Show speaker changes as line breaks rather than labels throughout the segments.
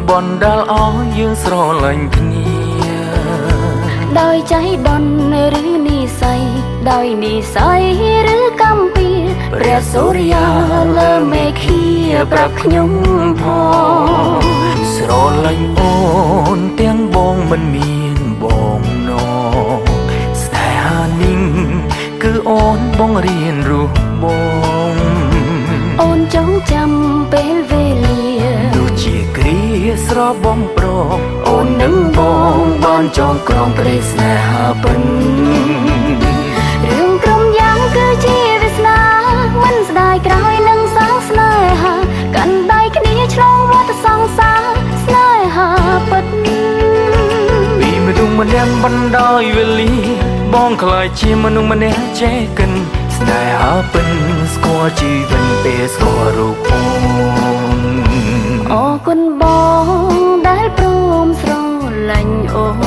บอนดาลอ้อยืงสรลังគ្នា
ដោយใจដន់ឬនិស័យដោយនិស័យឬកម្មពីព្រះសូរិយាលើមេឃាប្រាប់ខ្ញុំផង
ស្រលាញ់អូនទាំងបងមិនមានបងនងស្នេហានេះគឺអូនបងរៀនរស់បង
អូនចងចាំពេលវេលា
ដូចជាគ្រាស្របងប្រកអូននឹងបងបានចងក្រងក្តីស្នេហាពិន
រឿងក្រុមយ៉ាងគឺជាវាសនាមិនស្ដាយក្រោយនឹងសាងស្នេហាកាន់ដៃគ្នាឆ្លងវដ្តសង្សារស្នេហាពិត
ពីមនុស្សម្នាក់បណ្ដោយវេលាបងខ្លាចជាមនុស្សម្នាក់ចេះកិនស្នេហាពិនស្គាល់ជីវិតពេលស្គាល់រូបអូន
អរគុណបងដែលព្រមស្រឡាញ់អូន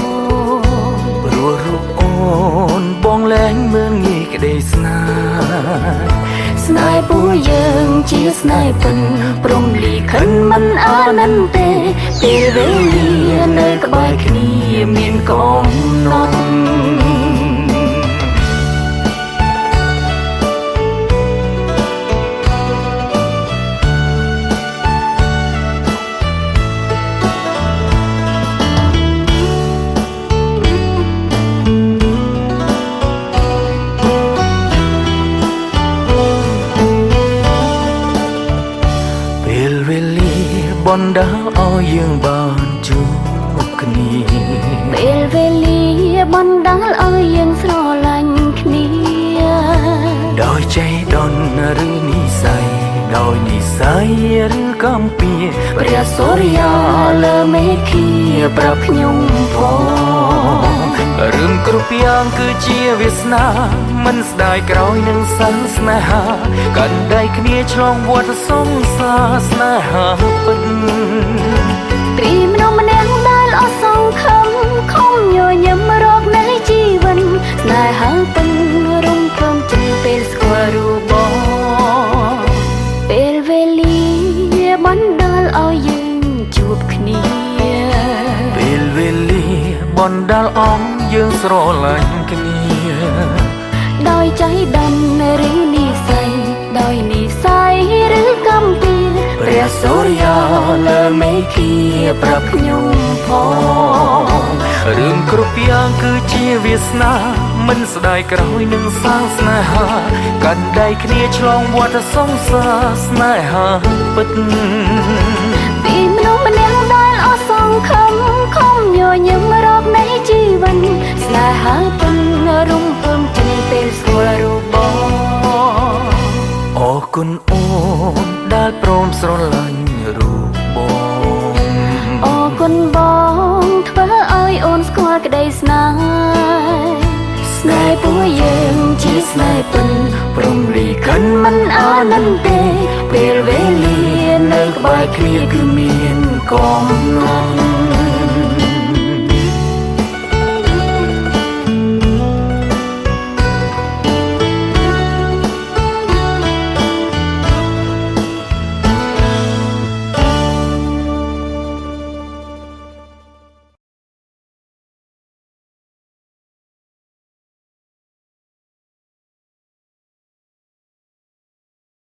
ព្រោះរូបអូនបងលែងមើលងាយក្តីស្នេហ៍
ស្នេហ៍ពួកយើងជាស្នេហ៍ពិនព្រមលីខិនមិនអាណិនទេពេលវេលានៅក្បែរគ្នាមានកំណត់
បណ្ដាលឲ្យយើងបានជួបគ្នា
ពេលវេលាបណ្ដាលឲ្យយើងស្រឡាញ់គ្នា
ដោយใจដន់ឬនិស័យដោយនិស័យឬកម្មពី
ព្រះសូរិយាលើមេឃាប្រាប់ខ្ញុំផង
រឿងគ្រប់យ៉ាងគឺជាវាសនាមិនស្ដាយក្រោយនឹងសិនស្នេហាកាន់ដៃគ្នាឆ្លងវដ្តសង្សារស្នេហាពិត
ពីមនុស្សម្នាក់ដែលអស់សង្ឃឹមខំញញឹមរកនៃជីវិតស្នេហាពិតរំភើបជាពេលស្គាល់រូបបងពេលវេលាបណ្ដាលឲ្យយើងជួបគ្នា
ពេលវេលាបណ្ដាលឲ្យយើងស្រឡាញ់គ្នា
ដោយใจដន់ឬនិស័យដោយនិស័យឬកម្មពី
ព្រះសូរិយាលើមេឃាប្រាប់ខ្ញុំផងរឿងគ្រប់យ៉ាងគឺជាវាសនាមិនស្ដាយក្រោយនឹងសាងស្នេហាកាន់ដៃគ្នាឆ្លងវដ្តសង្សារស្នេហាពិត
ពីមនុស្សម្នាក់ដែលអស់សង្ឃឹមខំញញឹមរកនៃជីវិតស្នេហាពិតរំភើបជាពេលស្គាល់រូបបង
អរគុណអូនដែលព្រមស្រឡាញ់រូបបង
អរគុណបងធ្វើឲ្យអូនស្គាល់ក្តីស្នេហ៍ស្នេហ៍ពួកយើងជាស្នេហ៍ពិន
ព្រមលីខិន
មិនអាណិនទេពេលវេលានៅក្បែរគ្នាគឺមានកំ